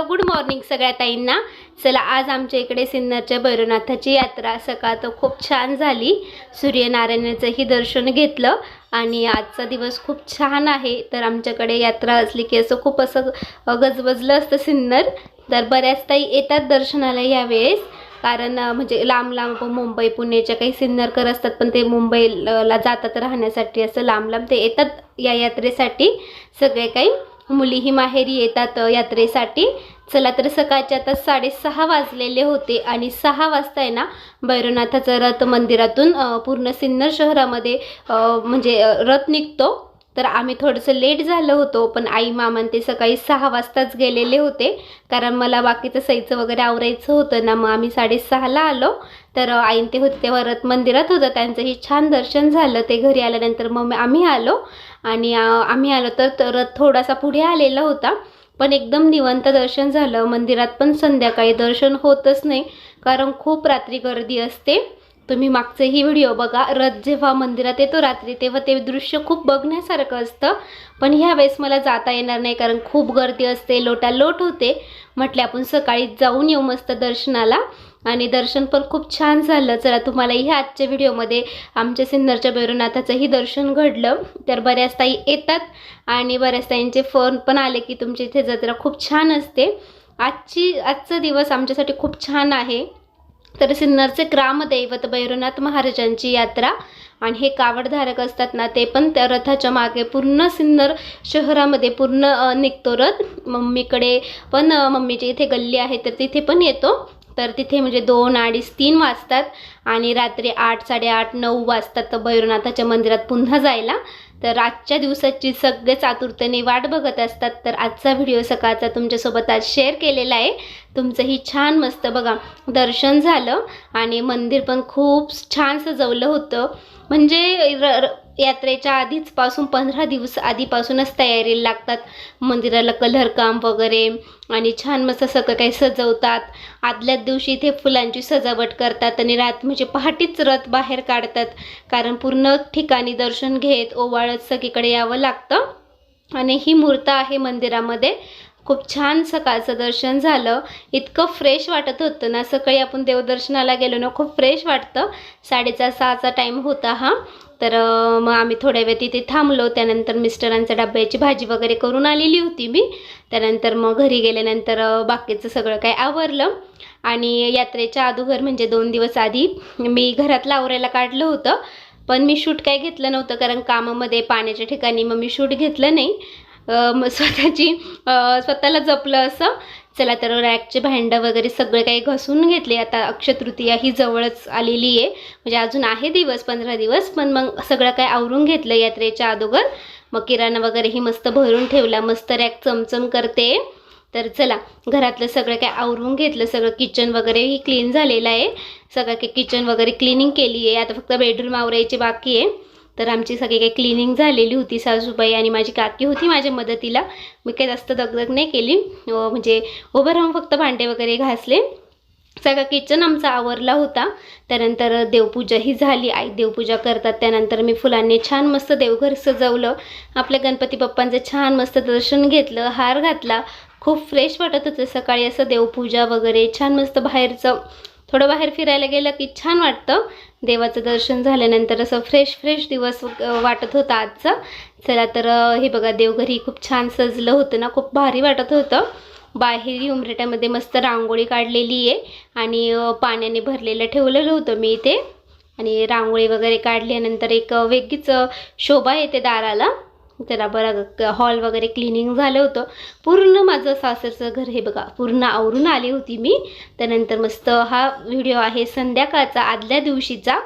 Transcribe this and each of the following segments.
Good morning सगळ्या ताईंना। चला आज आमच्या इकडे सिन्नरच्या भैरवनाथाची यात्रा सकाळ तर खूप छान झाली। सूर्यनारायणाचंही दर्शन घेतलं आणि आजचा दिवस खूप छान आहे। तर आमच्याकडे यात्रा असली की असं खूप असं गजबजलं असतं सिन्नर। तर बऱ्याच ताई येतात दर्शनाला यावेळेस, कारण म्हणजे लांब लांब मुंबई पुण्याच्या काही सिन्नरकर असतात, पण ते मुंबईला जातात राहण्यासाठी, असं लांब लांब ते येतात या यात्रेसाठी। सगळे काही मुलीही माहेरी येतात यात्रेसाठी। चला तर सकाळचे आता 6:30 वाजलेले होते आणि 6 वाजता आहे ना भैरवनाथाचा रथ मंदिरातून पूर्ण सिन्नर शहरामध्ये म्हणजे रथ निघतो। तर आम्ही थोडंसं लेट झालं होतो, पण आई मामान ते सकाळी 6 वाजताच गेलेले होते, कारण मला बाकीचं सईचं वगैरे आवरायचं होतं ना। मग आम्ही 6:30ला आलो। तर आईन ते होते तेव्हा रथ मंदिरात होतं, त्यांचंही छान दर्शन झालं। ते घरी आल्यानंतर मग आम्ही आलो आणि आम्ही आलो तर रथ थोडासा पुढे आलेला होता, पण एकदम निवांत दर्शन झालं। मंदिरात पण संध्याकाळी दर्शन होतच नाही, कारण खूप रात्री गर्दी असते। तुम्ही मागचेही व्हिडिओ बघा, रथ जेव्हा मंदिरात येतो रात्री तेव्हा ते दृश्य खूप बघण्यासारखं असतं। पण ह्या वेळेस मला जाता येणार नाही, कारण खूप गर्दी असते, लोटालोट होते। म्हटले आपण सकाळी जाऊन येऊ मस्त दर्शनाला, आणि दर्शन पण खूप छान झालं। चला तुम्हाला ह्या आजच्या व्हिडिओमध्ये आमच्या सिन्नरच्या भैरवनाथाचंही दर्शन घडलं। तर बऱ्याच ताई येतात आणि बऱ्याच ताईंचे फोन पण आले की तुमच्या इथे जत्रा खूप छान असते। आजचा दिवस आमच्यासाठी खूप छान आहे। तर सिन्नरचे ग्रामदैवत भैरवनाथ महाराजांची यात्रा, आणि हे कावडधारक असतात ना, ते पण त्या रथाच्या मागे पूर्ण सिन्नर शहरामध्ये पूर्ण निघतो रथ। मम्मीकडे पण मम्मीच्या इथे गल्ली आहे तर तिथे पण येतो। तर तिथे म्हणजे 2, 2:30, 3 वाजतात आणि रात्री 8, 8:30, 9 वाजतात भैरवनाथाच्या मंदिरात पुन्हा जायला। तर आजच्या दिवसाची सगळेच आतुरतेने वाट बघत असतात। तर आजचा व्हिडिओ सकाळचा तुमच्यासोबत आज शेअर केलेला आहे। तुमचंही छान मस्त बघा दर्शन झालं आणि मंदिर पण खूप छान सजवलं होतं। म्हणजे यात्रेच्या आधीच पासून 15 दिवस आधीपासूनच तयारीला लागतात। मंदिराला कलर काम वगैरे आणि छान मस्त सगळं काही सजवतात। आदल्याच दिवशी इथे फुलांची सजावट करतात आणि म्हणजे पहाटेच रथ बाहेर काढतात, कारण पूर्ण ठिकाणी दर्शन घेत ओवाळत सगळीकडे यावं लागतं। आणि ही मूर्त आहे मंदिरामध्ये। खूप छान सकाळचं दर्शन झालं, इतकं फ्रेश वाटत होतं ना। सकाळी आपण देवदर्शनाला गेलो ना, खूप फ्रेश वाटतं। 4:30, 6चा टाईम होता हा। तर मग आम्ही थोड्या वेळ तिथे थांबलो। त्यानंतर मिस्टरांच्या डब्याची भाजी वगैरे करून आलेली होती मी। त्यानंतर मग घरी गेल्यानंतर बाकीचं सगळं काय आवरलं, आणि यात्रेच्या अगोदर म्हणजे 2 दिवस आधी मी घरातलं आवरायला काढलं होतं, पण मी शूट काय घेतलं नव्हतं, कारण कामामध्ये पाण्याच्या ठिकाणी मग मी शूट घेतलं नाही। स्वतःला जपलं असं। चला तर रॅकचे भांडं वगैरे सगळे काही घसून घेतले। आता अक्षय तृतीया ही जवळच आलेली आहे, म्हणजे अजून आहे दिवस 15 दिवस, पण मग सगळं काय आवरून घेतलं यात्रेच्या अगोदर। मग किराणा वगैरेही मस्त भरून ठेवला, मस्त रॅक चमचम करते। तर चला घरातलं सगळं काय आवरून घेतलं, सगळं किचन वगैरेही क्लीन झालेलं आहे। सगळं काही किचन वगैरे क्लिनिंग केली आहे, आता फक्त बेडरूम आवरायची बाकी आहे। तर आमची सगळी काही क्लिनिंग झालेली होती। सासूबाई आणि माझी काकी होती माझ्या मदतीला, मी काही जास्त दगदग नाही केली, म्हणजे उभं राहून फक्त भांडे वगैरे घासले। सगळं किचन आमचा आवरला होता। त्यानंतर देवपूजाही झाली, आई देवपूजा करतात। त्यानंतर मी फुलांनी छान मस्त देवघर सजवलं, आपल्या गणपती बाप्पांचं छान मस्त दर्शन घेतलं, हार घातला। खूप फ्रेश वाटत होतं सकाळी असं देवपूजा वगैरे छान मस्त। बाहेरचं थोडं बाहेर फिरायला गेलं की छान वाटतं। देवाचं दर्शन झाल्यानंतर असं फ्रेश दिवस वाटत होता आजचं। चला तर हे बघा देवघरी खूप छान सजलं होतं ना, खूप भारी वाटत होतं। बाहेरही उंबरठ्यामध्ये मस्त रांगोळी काढलेली आहे आणि पाण्याने भरलेलं ठेवलेलं होतं मी इथे, आणि रांगोळी वगैरे काढल्यानंतर एक वेगळीच शोभा येते दाराला। त्याला बरं हॉल वगैरे क्लिनिंग झालं होतं पूर्ण। माझं सासरचं घर हे बघा पूर्ण आवरून आली होती मी। त्यानंतर मस्त हा व्हिडिओ आहे संध्याकाळचा आदल्या दिवशीचा।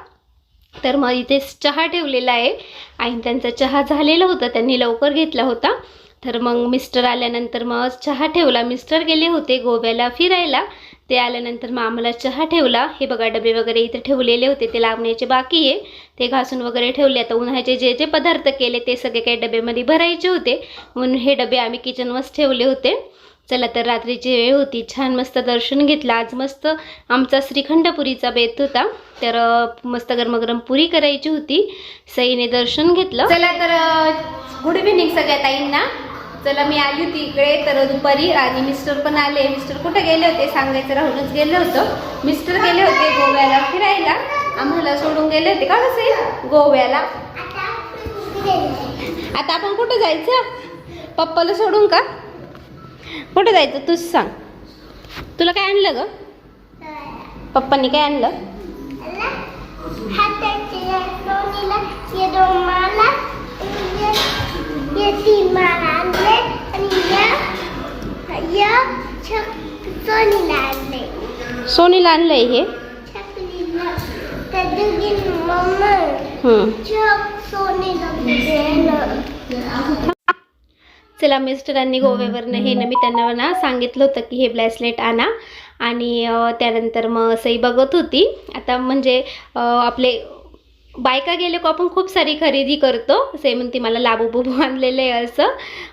तर मग इथे चहा ठेवलेला आहे, आणि त्यांचा चहा झालेला होता, त्यांनी लवकर घेतला होता। तर मग मिस्टर आल्यानंतर मग चहा ठेवला। मिस्टर गेले होते गोव्याला फिरायला, ते आल्यानंतर मग आम्हाला चहा ठेवला। हे बघा डबे वगैरे इथे ठेवलेले होते, ते लावण्याचे बाकी आहे, ते घासून वगैरे ठेवले। आता उन्हाळ्याचे जे पदार्थ केले ते सगळे काही डब्यामध्ये भरायचे होते, म्हणून हे डबे आम्ही किचनवरच ठेवले होते। चला तर रात्रीची वेळ होती, छान मस्त दर्शन घेतलं। आज मस्त आमचा श्रीखंडपुरीचा बेत होता, तर मस्त गरमागरम पुरी करायची होती। सईने दर्शन घेतलं। चला तर गुड इव्हिनिंग सगळ्या ताईंना। चला मी आली होती इकडे तर दुपारी आणि मिस्टर पण आले. मिस्टर कुठे गेले होते सांगायचं राहूनच गेलं होतं. मिस्टर गेले होते गोव्याला फिरायला, आम्हाला सोडून गेले होते का कसं गोव्याला. आता आपण कुठं जायचं? पप्पाला सोडून का? कुठं जायचं तूच सांग. तुला काय आणलं ग? पप्पांनी काय आणलं? सोनीला आणलंय हे. चला मिस्टरांनी गोव्यावरनं हे ना मी त्यांना ना सांगितलं होतं की हे ब्रेसलेट आणा आणि त्यानंतर मग असंही बघत होती. आता म्हणजे आपले बायका गेले का आपण खूप सारी खरेदी करतो. असे म्हणते मला लाबू बुबू आणलेलं आहे असं.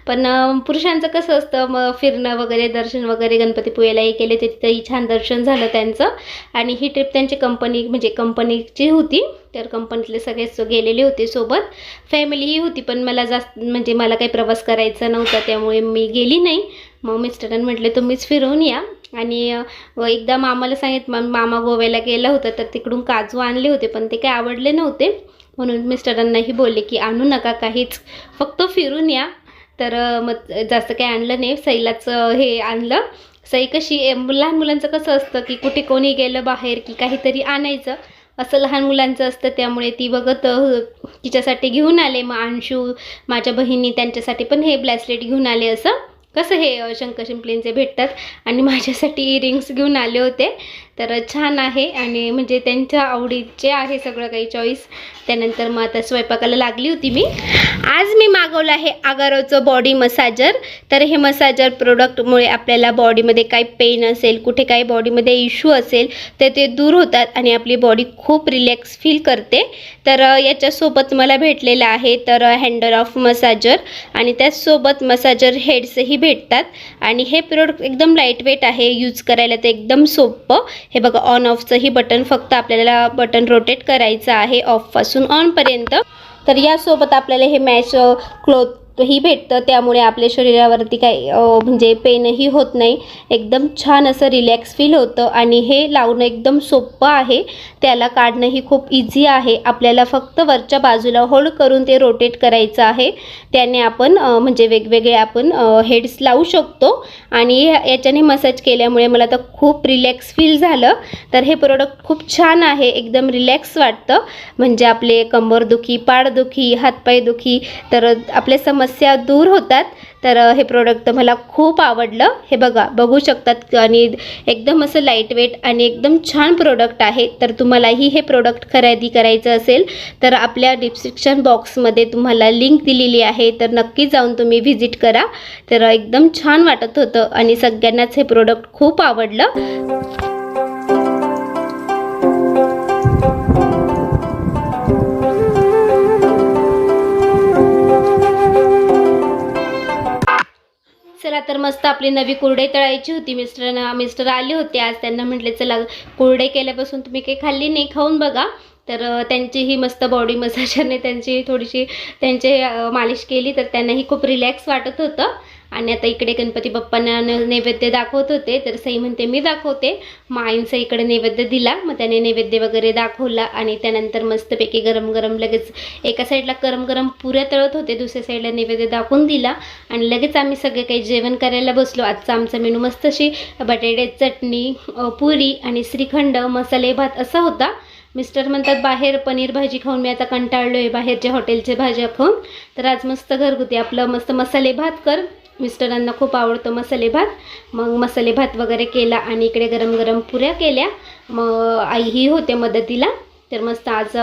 पण पुरुषांचं कसं असतं मग फिरणं वगैरे दर्शन वगैरे गणपतीपुळेलाही केले ते तिथंही छान दर्शन झालं त्यांचं. आणि ही ट्रिप त्यांची म्हणजे कंपनीची होती तर कंपनीतले सगळेच गेलेले होते सोबत. फॅमिलीही होती पण मला जास्त म्हणजे मला काही प्रवास करायचा नव्हता त्यामुळे मी गेली नाही. मग मिस्टरांनी म्हटले तुम्हीच फिरवून या. आणि एकदा मामाला सांगितलं मामा गोव्याला गेला होता तर तिकडून काजू आणले होते पण ते काही आवडले नव्हते म्हणून मिस्टरांनाही बोलले की आणू नका काहीच, फक्त फिरून या. तर मग जास्त काही आणलं नाही. सईलाच हे आणलं. सई कशी लहान मुलांचं कसं असतं की कुठे कोणी गेलं बाहेर की काहीतरी आणायचं असं लहान मुलांचं असतं त्यामुळे ती बघत तिच्यासाठी घेऊन आले. मग अंशू माझ्या बहिणी त्यांच्यासाठी पण हे ब्रेसलेट घेऊन आले. असं कसं हे शंकर शिंपलेंचे भेटतात आणि माझ्यासाठी इयरिंग्स घेऊन आले होते. तर छान आहे आणि म्हणजे त्यांच्या आवडीचे आहे सगळं काही चॉईस. त्यानंतर मग आता स्वयंपाकाला लागली होती मी. आज मी मागवलं आहे आगारोचं बॉडी मसाजर. तर हे मसाजर प्रोडक्टमुळे आपल्याला बॉडीमध्ये काही पेन असेल कुठे काही बॉडीमध्ये इश्यू असेल तर ते दूर होतात आणि आपली बॉडी खूप रिलॅक्स फील करते. तर याच्यासोबत मला भेटलेलं आहे तर हँडल ऑफ मसाजर आणि त्याचसोबत मसाजर हेड्सही भेटतात. आणि हे प्रोडक्ट एकदम लाईटवेट आहे, यूज करायला ते एकदम सोपं. हे बघा ऑन ऑफचंही बटन फक्त आपल्याला बटन रोटेट करायचं आहे ऑफपासून ऑनपर्यंत. तर यासोबत आपल्याला हे मॅच क्लॉथ ही भेटतं त्यामुळे आपल्या शरीरावरती काही म्हणजे पेनही होत नाही. एकदम छान असं रिलॅक्स फील होतं आणि हे लावणं एकदम सोपं आहे. त्याला काढणंही खूप इझी आहे. आपल्याला फक्त वरच्या बाजूला होल्ड करून ते रोटेट करायचं आहे. त्याने आपण म्हणजे वेगवेगळे आपण हेड्स लावू शकतो आणि याच्याने मसाज केल्यामुळे मला तर खूप रिलॅक्स फील झालं. तर हे प्रोडक्ट खूप छान आहे, एकदम रिलॅक्स वाटतं. म्हणजे आपले कंबरदुखी, पाठदुखी, हातपायदुखी तर आपले समस्या दूर होतात. तर हे प्रोडक्ट मला खूप आवडलं. हे बघू शकतात आणि एकदम असं लाईटवेट आणि एकदम छान प्रोडक्ट आहे. तर तुम्हालाही हे प्रोडक्ट खरेदी करायचं असेल तर आपल्या डिस्क्रिप्शन बॉक्समध्ये तुम्हाला लिंक दिलेली आहे तर नक्की जाऊन तुम्ही व्हिजिट करा. तर एकदम छान वाटत होतं आणि सगळ्यांनाच हे प्रोडक्ट खूप आवडलं. चला तर मस्त आपली नवी कुरडई तळायची होती. मिस्टर आले होते आज. त्यांना म्हटले चला कुरडई केल्यापासून तुम्ही काही खाल्ली नाही, खाऊन बघा. तर त्यांचीही मस्त बॉडी मसाजरने त्यांची थोडीशी मालिश केली तर त्यांनाही खूप रिलॅक्स वाटत होतं. आणि आता इकडे गणपती बाप्पांना नैवेद्य दाखवत होते. तर सई म्हणते मी दाखवते. मग आईन सईकडे नैवेद्य दिला. मग त्याने नैवेद्य वगैरे दाखवला आणि त्यानंतर मस्तपैकी गरम गरम लगेच एका साईडला गरम गरम पुऱ्या तळत होते, दुसऱ्या साईडला नैवेद्य दाखवून दिला आणि लगेच आम्ही सगळे काही जेवण करायला बसलो. आजचा आमचा मेनू मस्त अशी बटाट्याची चटणी, पुरी आणि श्रीखंड, मसाले भात असा होता. मिस्टर म्हणतात बाहेर पनीर भाजी खाऊन मी आता कंटाळलो आहे बाहेरच्या हॉटेलच्या भाज्या खाऊन. तर आज मस्त घरगुती आपलं मस्त मसाले भात कर. मिस्टरांना खूप आवडतो मसाले भात. मग मसाले भात वगैरे केला आणि इकडे गरम गरम पुऱ्या केल्या. मग आईही होते मदतीला. तर मस्त आज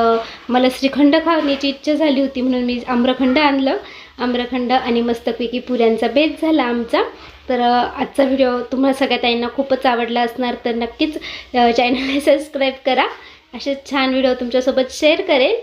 मला श्रीखंड खाण्याची इच्छा झाली होती म्हणून मी आम्रखंड आणलं. आम्रखंड आणि मस्तपैकी पुऱ्यांचा बेत झाला आमचा. तर आजचा व्हिडिओ तुम्हाला सगळ्या ताईंना खूपच आवडला असणार तर नक्कीच चॅनलला सबस्क्राईब करा. असे छान व्हिडिओ तुमच्यासोबत शेअर करेन.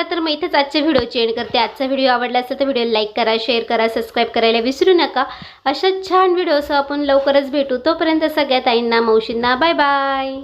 चला तर मग इथेच आजच्या व्हिडिओची एंड करते. आजचा व्हिडिओ आवडला असेल तर व्हिडिओ लाईक करा, शेअर करा, सबस्क्राईब करायला विसरू नका. अशाच छान व्हिडिओसह आपण लवकरच भेटू. तोपर्यंत सगळ्या ताईंना, मावशींना बाय बाय.